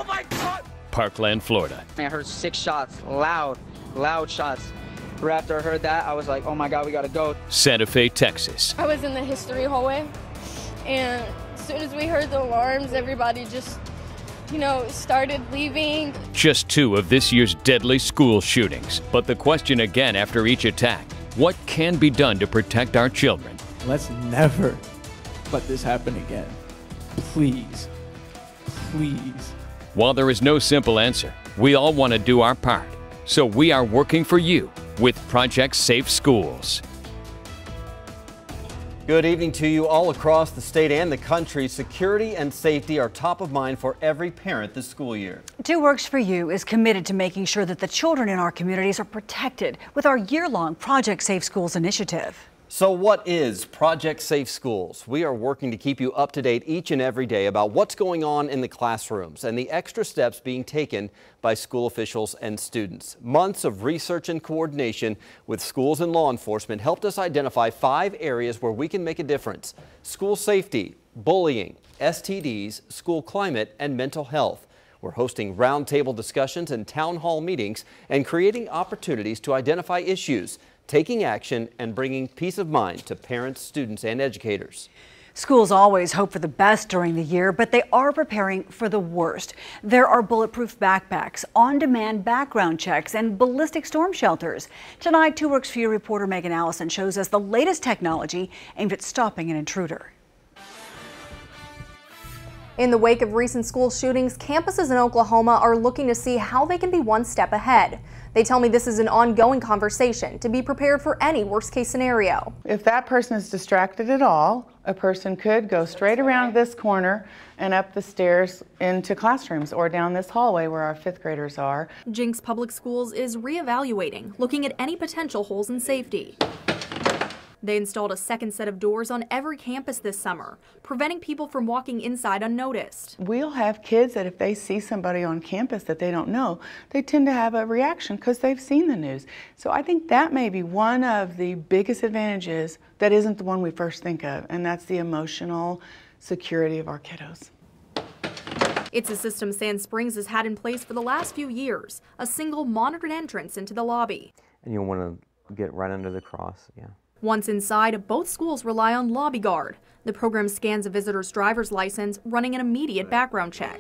Oh my God! Parkland, Florida. I heard 6 shots, loud shots. Right after I heard that, I was like, oh my God, we gotta go. Santa Fe, Texas. I was in the history hallway, and as soon as we heard the alarms, everybody just, started leaving. Just 2 of this year's deadly school shootings. But the question again after each attack, what can be done to protect our children? Let's never let this happen again. Please, please. While there is no simple answer, we all want to do our part. So we are working for you with Project Safe Schools. Good evening to you all across the state and the country. Security and safety are top of mind for every parent this school year. Two Works for You is committed to making sure that the children in our communities are protected with our year-long Project Safe Schools initiative. So what is Project Safe Schools? We are working to keep you up to date each and every day about what's going on in the classrooms and the extra steps being taken by school officials and students. Months of research and coordination with schools and law enforcement helped us identify 5 areas where we can make a difference: school safety, bullying, STDs, school climate, and mental health. We're hosting roundtable discussions and town hall meetings and creating opportunities to identify issues, taking action, and bringing peace of mind to parents, students, and educators. Schools always hope for the best during the year, but they are preparing for the worst. There are bulletproof backpacks, on-demand background checks, and ballistic storm shelters. Tonight, Two Works for You reporter Megan Allison shows us the latest technology aimed at stopping an intruder. In the wake of recent school shootings, campuses in Oklahoma are looking to see how they can be one step ahead. They tell me this is an ongoing conversation to be prepared for any worst-case scenario. If that person is distracted at all, a person could go straight around this corner and up the stairs into classrooms or down this hallway where our 5th graders are. Jenks Public Schools is reevaluating, looking at any potential holes in safety. They installed a second set of doors on every campus this summer, preventing people from walking inside unnoticed. We'll have kids that if they see somebody on campus that they don't know, they tend to have a reaction because they've seen the news. So I think that may be one of the biggest advantages that isn't the one we first think of, and that's the emotional security of our kiddos. It's a system Sand Springs has had in place for the last few years, a single monitored entrance into the lobby. And you'll want to get right under the cross, yeah. Once inside, both schools rely on Lobby Guard. The program scans a visitor's driver's license, running an immediate background check.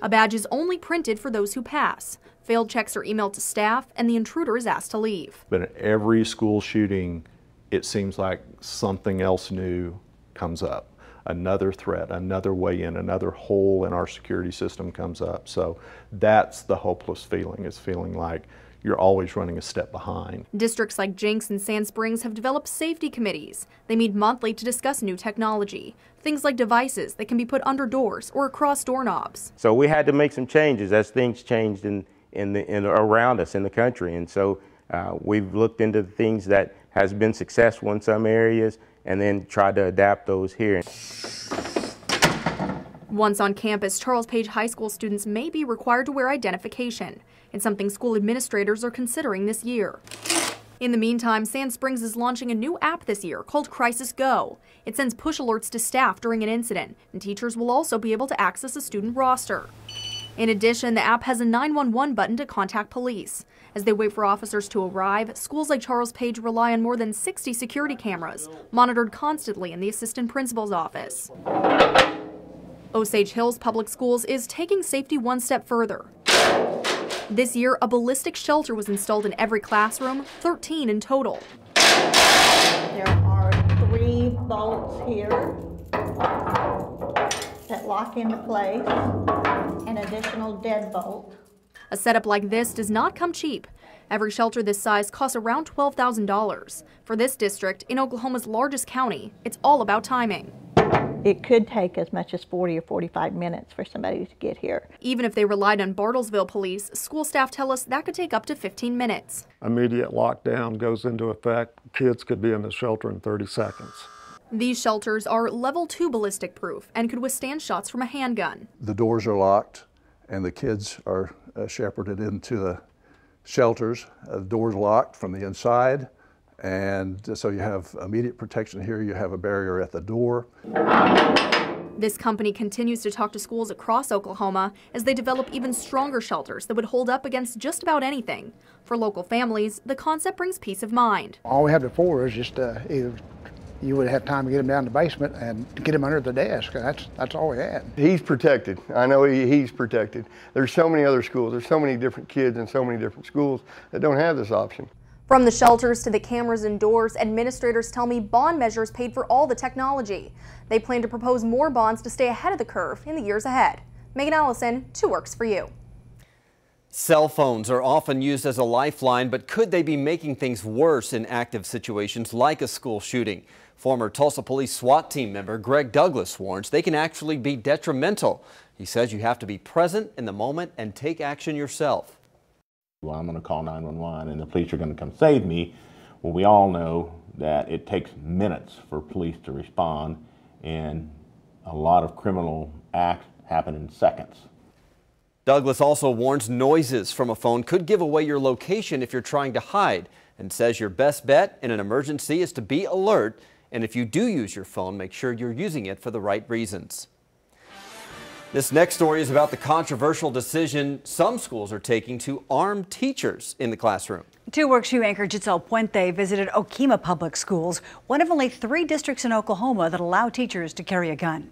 A badge is only printed for those who pass. Failed checks are emailed to staff, and the intruder is asked to leave. But in every school shooting, it seems like something else new comes up. Another threat, another way in, another hole in our security system comes up. So that's the hopeless feeling, is feeling like you're always running a step behind. Districts like Jenks and Sand Springs have developed safety committees. They meet monthly to discuss new technology, things like devices that can be put under doors or across doorknobs. So we had to make some changes as things changed around us in the country. And so we've looked into the things that has been successful in some areas and then tried to adapt those here. Once on campus, Charles Page High School students may be required to wear identification. It's something school administrators are considering this year. In the meantime, Sand Springs is launching a new app this year called Crisis Go. It sends push alerts to staff during an incident, and teachers will also be able to access a student roster. In addition, the app has a 911 button to contact police. As they wait for officers to arrive, schools like Charles Page rely on more than 60 security cameras, monitored constantly in the assistant principal's office. Osage Hills Public Schools is taking safety one step further. This year, a ballistic shelter was installed in every classroom, 13 in total. There are 3 bolts here that lock into place, an additional deadbolt. A setup like this does not come cheap. Every shelter this size costs around $12,000. For this district, in Oklahoma's largest county, it's all about timing. It could take as much as 40 or 45 minutes for somebody to get here. Even if they relied on Bartlesville police, school staff tell us that could take up to 15 minutes. Immediate lockdown goes into effect. Kids could be in the shelter in 30 seconds. These shelters are level 2 ballistic proof and could withstand shots from a handgun. The doors are locked and the kids are shepherded into the shelters. The doors locked from the inside. And so you have immediate protection here, you have a barrier at the door. This company continues to talk to schools across Oklahoma as they develop even stronger shelters that would hold up against just about anything. For local families, the concept brings peace of mind. All we had before was just either you would have time to get him down in the basement and get him under the desk. That's all we had. He's protected. I know he's protected. There's so many other schools. There's so many different kids in so many different schools that don't have this option. From the shelters to the cameras indoors, administrators tell me bond measures paid for all the technology. They plan to propose more bonds to stay ahead of the curve in the years ahead. Megan Allison, 2 Works for You. Cell phones are often used as a lifeline, but could they be making things worse in active situations like a school shooting? Former Tulsa Police SWAT team member Greg Douglas warns they can actually be detrimental. He says you have to be present in the moment and take action yourself. Well, I'm going to call 911 and the police are going to come save me. Well, we all know that it takes minutes for police to respond, and a lot of criminal acts happen in seconds. Douglas also warns noises from a phone could give away your location if you're trying to hide, and says your best bet in an emergency is to be alert, and if you do use your phone, make sure you're using it for the right reasons. This next story is about the controversial decision some schools are taking to arm teachers in the classroom. 2 Works For You anchor Giselle Puente visited Okemah Public Schools, one of only 3 districts in Oklahoma that allow teachers to carry a gun.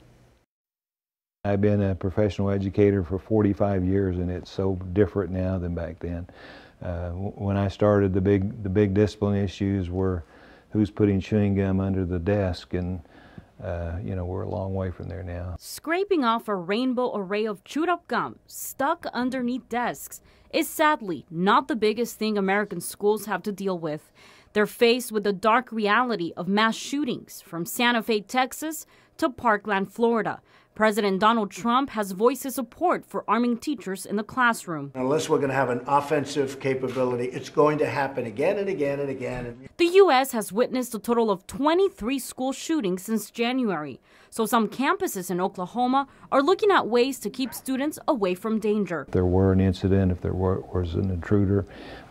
I've been a professional educator for 45 years, and it's so different now than back then. When I started, the big discipline issues were who's putting chewing gum under the desk, and you know, we're a long way from there now. Scraping off a rainbow array of chewed up gum stuck underneath desks is sadly not the biggest thing American schools have to deal with. They're faced with the dark reality of mass shootings from Santa Fe, Texas to Parkland, Florida. President Donald Trump has voiced his support for arming teachers in the classroom. Unless we're going to have an offensive capability, it's going to happen again and again and again. The U.S. has witnessed a total of 23 school shootings since January. So some campuses in Oklahoma are looking at ways to keep students away from danger. If there were an incident, if there was an intruder,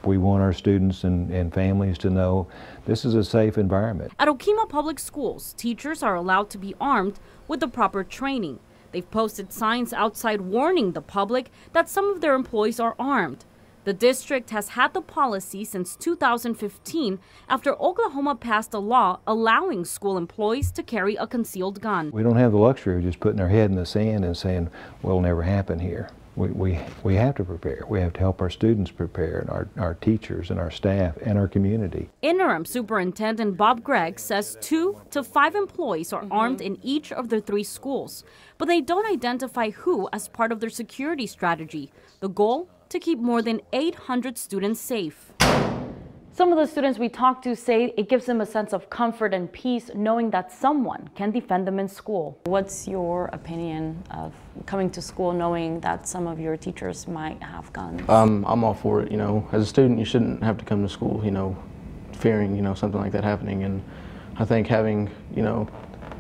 we want our students and families to know this is a safe environment. At Okemah Public Schools, teachers are allowed to be armed with the proper training. They've posted signs outside warning the public that some of their employees are armed. The district has had the policy since 2015 after Oklahoma passed a law allowing school employees to carry a concealed gun. We don't have the luxury of just putting our head in the sand and saying, well, it'll never happen here. We have to prepare. We have to help our students prepare, and our teachers and our staff and our community. Interim Superintendent Bob Gregg says 2 to 5 employees are armed in each of their 3 schools, but they don't identify who as part of their security strategy. The goal? To keep more than 800 students safe. Some of the students we talked to say it gives them a sense of comfort and peace knowing that someone can defend them in school. What's your opinion of coming to school knowing that some of your teachers might have guns? I'm all for it. You know, as a student, you shouldn't have to come to school, you know, fearing, you know, something like that happening. And I think having, you know,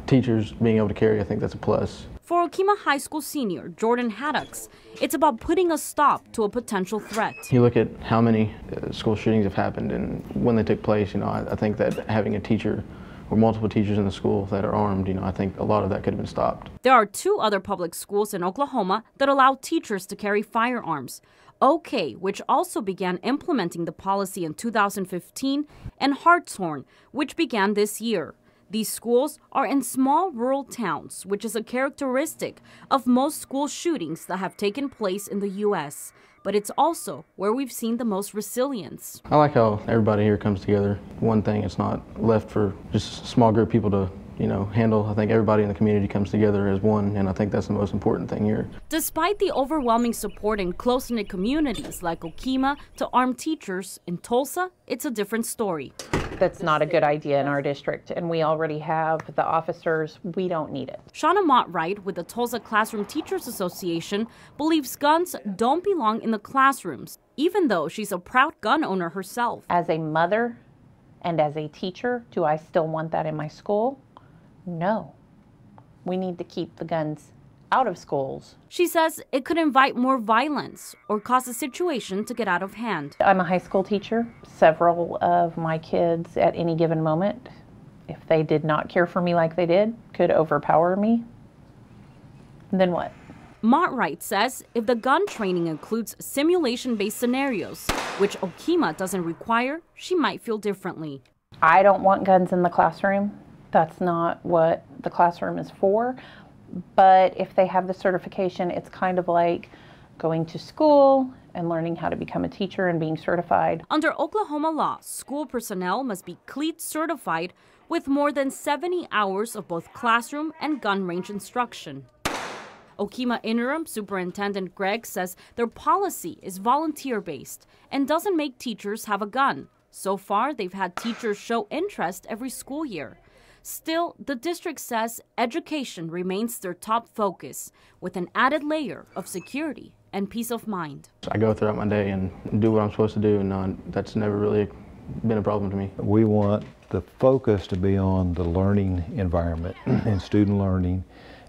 teachers being able to carry, I think that's a plus. For Okemah High School senior Jordan Haddocks, it's about putting a stop to a potential threat. You look at how many school shootings have happened and when they took place, you know, I think that having a teacher or multiple teachers in the school that are armed, you know, I think a lot of that could have been stopped. There are 2 other public schools in Oklahoma that allow teachers to carry firearms. OK, which also began implementing the policy in 2015, and Hartshorn, which began this year. These schools are in small rural towns, which is a characteristic of most school shootings that have taken place in the U.S. But it's also where we've seen the most resilience. I like how everybody here comes together. One thing, it's not left for just a small group of people to, you know, handle. I think everybody in the community comes together as one, and I think that's the most important thing here. Despite the overwhelming support in close-knit communities like Okemah to arm teachers, in Tulsa, it's a different story. That's not a good idea in our district, and we already have the officers. We don't need it. Shauna Mott-Wright with the Tulsa Classroom Teachers Association believes guns don't belong in the classrooms, even though she's a proud gun owner herself. As a mother and as a teacher, do I still want that in my school? No. We need to keep the guns out of schools. She says it could invite more violence or cause a situation to get out of hand. I'm a high school teacher. Several of my kids at any given moment, if they did not care for me like they did, could overpower me. Then what? Wright says if the gun training includes simulation-based scenarios, which Okima doesn't require, she might feel differently. I don't want guns in the classroom. That's not what the classroom is for. But if they have the certification, it's kind of like going to school and learning how to become a teacher and being certified. Under Oklahoma law, school personnel must be CLEAT certified with more than 70 hours of both classroom and gun range instruction. Okima Interim Superintendent Gregg says their policy is volunteer-based and doesn't make teachers have a gun. So far, they've had teachers show interest every school year. Still, the district says education remains their top focus, with an added layer of security and peace of mind. I go throughout my day and do what I'm supposed to do, and that's never really been a problem to me. We want the focus to be on the learning environment and student learning,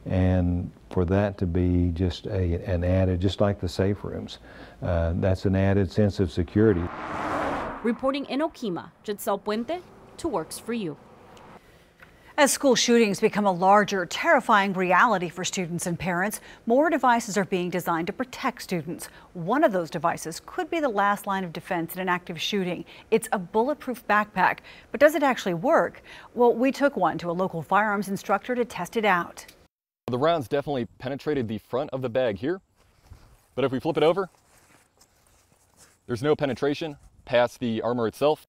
and for that to be just an added, just like the safe rooms, that's an added sense of security. Reporting in Okima, Giselle Puente, 2 Works for You. As school shootings become a larger, terrifying reality for students and parents, more devices are being designed to protect students. One of those devices could be the last line of defense in an active shooting. It's a bulletproof backpack. But does it actually work? Well, we took one to a local firearms instructor to test it out. The rounds definitely penetrated the front of the bag here, but if we flip it over, there's no penetration past the armor itself.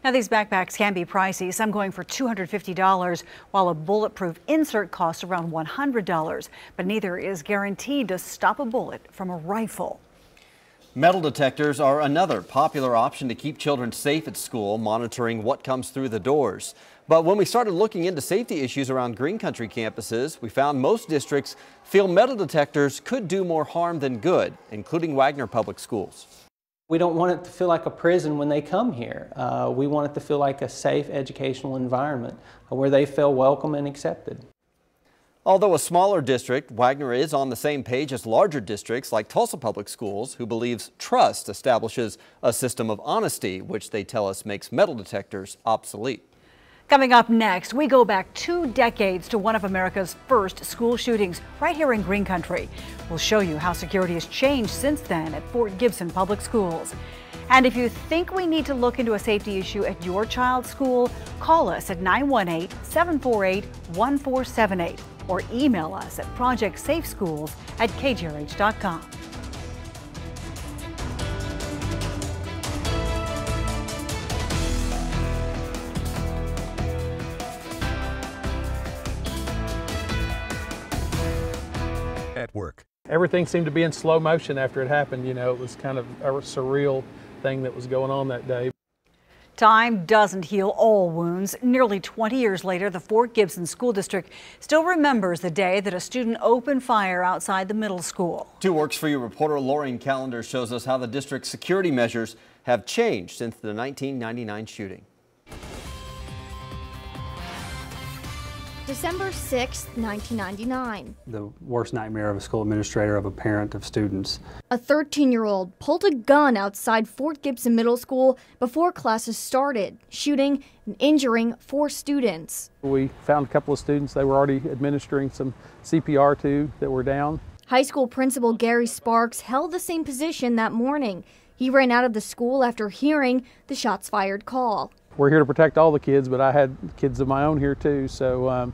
Now, these backpacks can be pricey, some going for $250, while a bulletproof insert costs around $100. But neither is guaranteed to stop a bullet from a rifle. Metal detectors are another popular option to keep children safe at school, monitoring what comes through the doors. But when we started looking into safety issues around green country campuses, we found most districts feel metal detectors could do more harm than good, including Wagner Public Schools. We don't want it to feel like a prison when they come here. We want it to feel like a safe educational environment where they feel welcome and accepted. Although a smaller district, Wagner is on the same page as larger districts like Tulsa Public Schools, who believes trust establishes a system of honesty, which they tell us makes metal detectors obsolete. Coming up next, we go back 2 decades to one of America's first school shootings right here in Green Country. We'll show you how security has changed since then at Fort Gibson Public Schools. And if you think we need to look into a safety issue at your child's school, call us at 918-748-1478 or email us at projectsafeschools@kgrh.com. At work. Everything seemed to be in slow motion after it happened. You know, it was kind of a surreal thing that was going on that day. Time doesn't heal all wounds. Nearly 20 years later, the Fort Gibson School District still remembers the day that a student opened fire outside the middle school. 2 Works for You reporter Lauren Callender shows us how the district's security measures have changed since the 1999 shooting. December 6, 1999. The worst nightmare of a school administrator, of a parent, of students. A 13-year-old pulled a gun outside Fort Gibson Middle School before classes started, shooting and injuring 4 students. We found a couple of students they were already administering some CPR to that were down. High school principal Gary Sparks held the same position that morning. He ran out of the school after hearing the shots fired call. We're here to protect all the kids, but I had kids of my own here too, so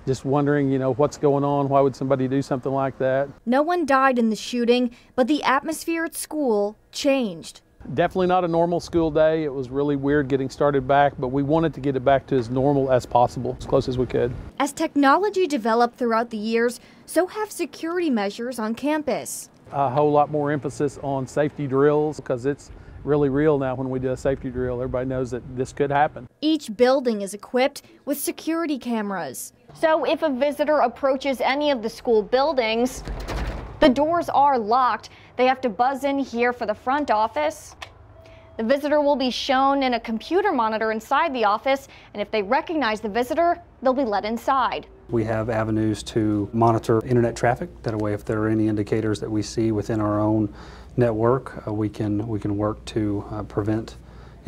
just wondering, you know, what's going on? Why would somebody do something like that? No one died in the shooting, but the atmosphere at school changed. Definitely not a normal school day. It was really weird getting started back, but we wanted to get it back to as normal as possible, as close as we could. As technology developed throughout the years, so have security measures on campus. A whole lot more emphasis on safety drills because it's really real now. When we do a safety drill, everybody knows that this could happen. Each building is equipped with security cameras. So if a visitor approaches any of the school buildings, the doors are locked. They have to buzz in here for the front office. The visitor will be shown in a computer monitor inside the office, and if they recognize the visitor, they'll be let inside. We have avenues to monitor internet traffic. That way, if there are any indicators that we see within our own network, we can work to prevent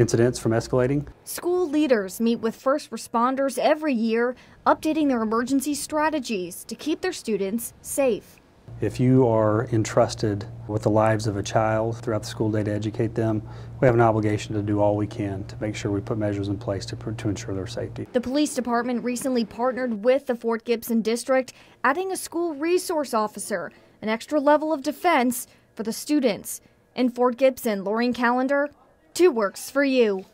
incidents from escalating. School leaders meet with first responders every year, updating their emergency strategies to keep their students safe. If you are entrusted with the lives of a child throughout the school day to educate them, we have an obligation to do all we can to make sure we put measures in place to ensure their safety. The police department recently partnered with the Fort Gibson district, adding a school resource officer, an extra level of defense for the students. In Fort Gibson, Laureen Callender, 2 Works for You.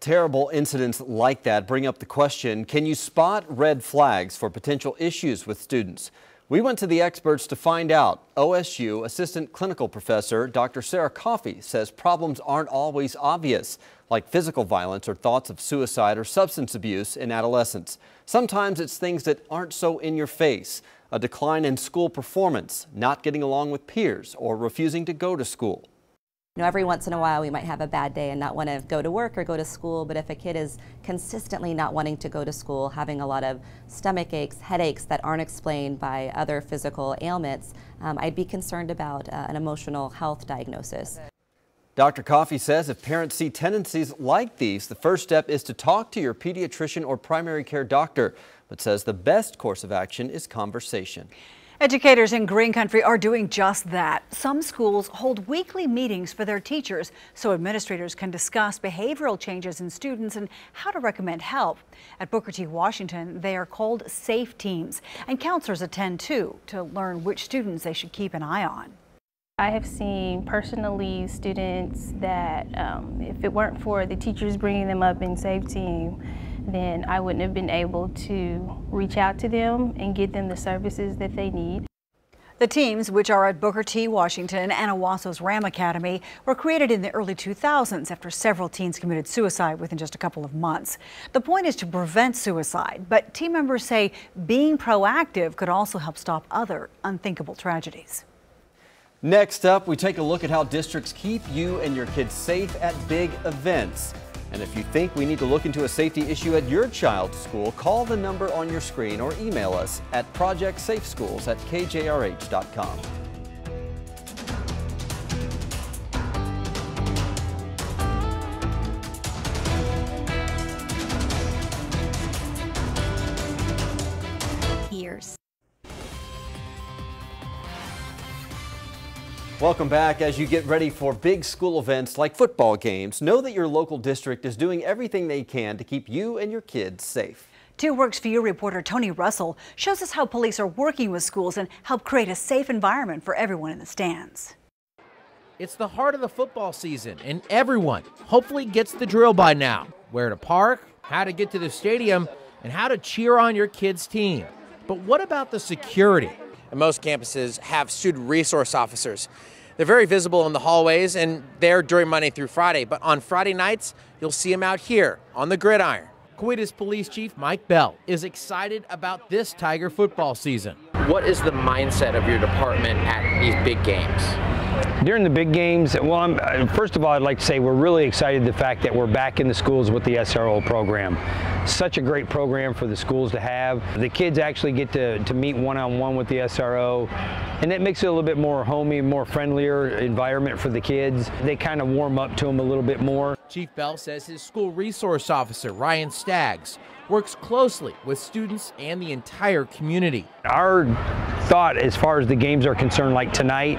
Terrible incidents like that bring up the question, can you spot red flags for potential issues with students? We went to the experts to find out. OSU Assistant Clinical Professor Dr. Sarah Coffey says problems aren't always obvious, like physical violence or thoughts of suicide or substance abuse in adolescence. Sometimes it's things that aren't so in your face, a decline in school performance, not getting along with peers, or refusing to go to school. You know, every once in a while we might have a bad day and not want to go to work or go to school, but if a kid is consistently not wanting to go to school, having a lot of stomach aches, headaches that aren't explained by other physical ailments, I'd be concerned about an emotional health diagnosis. Dr. Coffey says if parents see tendencies like these, the first step is to talk to your pediatrician or primary care doctor, but says the best course of action is conversation. Educators in Green Country are doing just that. Some schools hold weekly meetings for their teachers so administrators can discuss behavioral changes in students and how to recommend help. At Booker T. Washington, they are called SAFE teams, and counselors attend too to learn which students they should keep an eye on. I have seen personally students that if it weren't for the teachers bringing them up in SAFE team, then I wouldn't have been able to reach out to them and get them the services that they need. The teams, which are at Booker T. Washington and Owasso's Ram Academy, were created in the early 2000s after several teens committed suicide within just a couple of months. The point is to prevent suicide, but team members say being proactive could also help stop other unthinkable tragedies. Next up, we take a look at how districts keep you and your kids safe at big events. And if you think we need to look into a safety issue at your child's school, call the number on your screen or email us at projectsafeschools@kjrh.com. Years. Welcome back. As you get ready for big school events like football games, know that your local district is doing everything they can to keep you and your kids safe. 2 Works for You reporter Tony Russell shows us how police are working with schools and help create a safe environment for everyone in the stands. It's the heart of the football season, and everyone hopefully gets the drill by now. Where to park, how to get to the stadium, and how to cheer on your kid's team. But what about the security? And most campuses have student resource officers. They're very visible in the hallways and they're during Monday through Friday, but on Friday nights, you'll see them out here on the gridiron. Coweta's Police Chief Mike Bell is excited about this Tiger football season. What is the mindset of your department at these big games? During the big games, well, first of all, I'd like to say we're really excited the fact that we're back in the schools with the SRO program. Such a great program for the schools to have. The kids actually get to meet one-on-one with the SRO, and it makes it a little bit more homey, more friendlier environment for the kids. They kind of warm up to them a little bit more. Chief Bell says his school resource officer, Ryan Staggs, works closely with students and the entire community. Our thought as far as the games are concerned, like tonight,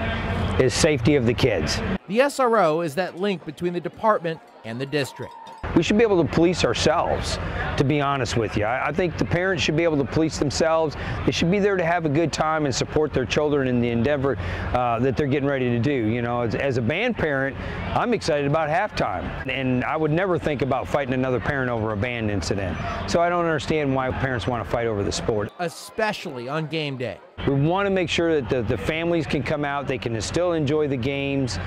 is safety of the kids. The SRO is that link between the department and the district. We should be able to police ourselves, to be honest with you. I think the parents should be able to police themselves. They should be there to have a good time and support their children in the endeavor that they're getting ready to do. You know, as a band parent, I'm excited about halftime, and I would never think about fighting another parent over a band incident. So I don't understand why parents want to fight over the sport. Especially on game day. We want to make sure that the families can come out, they can still enjoy the games.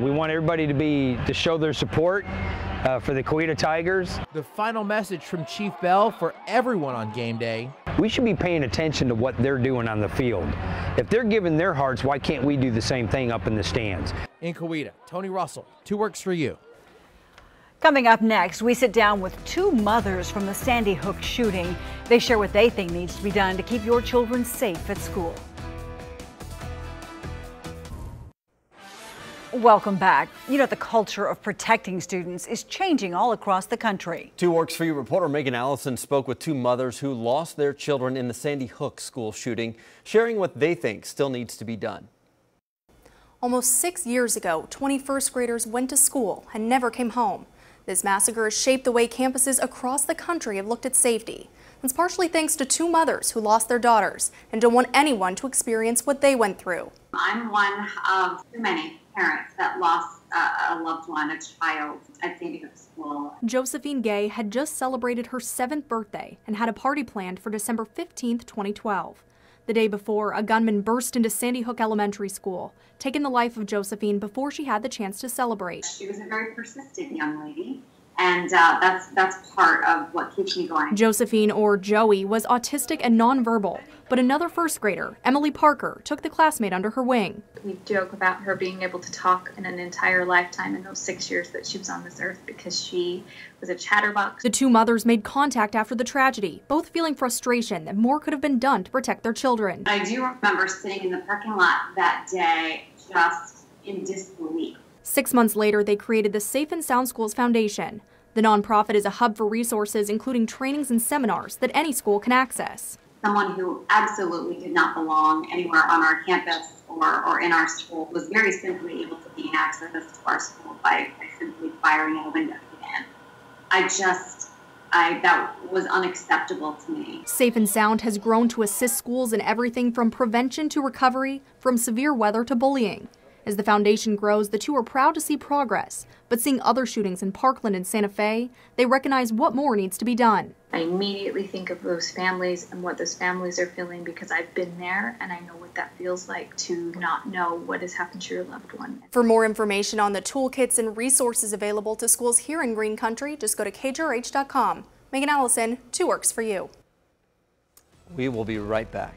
We want everybody to show their support for the Coweta Tigers. The final message from Chief Bell for everyone on game day. We should be paying attention to what they're doing on the field. If they're giving their hearts, why can't we do the same thing up in the stands? In Coweta, Tony Russell, 2 Works for You. Coming up next, we sit down with 2 mothers from the Sandy Hook shooting. They share what they think needs to be done to keep your children safe at school. Welcome back. You know, the culture of protecting students is changing all across the country. 2 Works For You reporter Megan Allison spoke with 2 mothers who lost their children in the Sandy Hook school shooting, sharing what they think still needs to be done. Almost 6 years ago, 20 first graders went to school and never came home. This massacre has shaped the way campuses across the country have looked at safety. It's partially thanks to 2 mothers who lost their daughters and don't want anyone to experience what they went through. I'm one of too many parents that lost a loved one, a child, at Sandy Hook School. Josephine Gay had just celebrated her 7th birthday and had a party planned for December 15th, 2012. The day before, a gunman burst into Sandy Hook Elementary School, taking the life of Josephine before she had the chance to celebrate. She was a very persistent young lady, and that's part of what keeps me going. Josephine, or Joey, was autistic and nonverbal, but another first grader, Emily Parker, took the classmate under her wing. We joke about her being able to talk in an entire lifetime in those 6 years that she was on this earth because she was a chatterbox. The 2 mothers made contact after the tragedy, both feeling frustration that more could have been done to protect their children. I do remember sitting in the parking lot that day just in disbelief. 6 months later, they created the Safe and Sound Schools Foundation. The nonprofit is a hub for resources, including trainings and seminars that any school can access. Someone who absolutely did not belong anywhere on our campus or in our school was very simply able to gain access to our school by simply firing at a window to get in. That was unacceptable to me. Safe and Sound has grown to assist schools in everything from prevention to recovery, from severe weather to bullying. As the foundation grows, the 2 are proud to see progress, but seeing other shootings in Parkland and Santa Fe, they recognize what more needs to be done. I immediately think of those families and what those families are feeling because I've been there and I know what that feels like to not know what has happened to your loved one. For more information on the toolkits and resources available to schools here in Green Country, just go to kjrh.com. Megan Allison, 2 Works For You. We will be right back.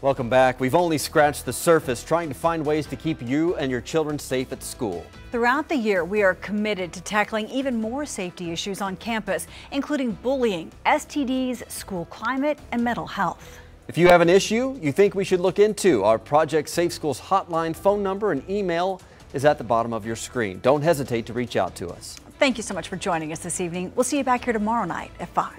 Welcome back. We've only scratched the surface trying to find ways to keep you and your children safe at school. Throughout the year, we are committed to tackling even more safety issues on campus, including bullying, STDs, school climate, and mental health. If you have an issue you think we should look into, our Project Safe Schools hotline phone number and email is at the bottom of your screen. Don't hesitate to reach out to us. Thank you so much for joining us this evening. We'll see you back here tomorrow night at 5.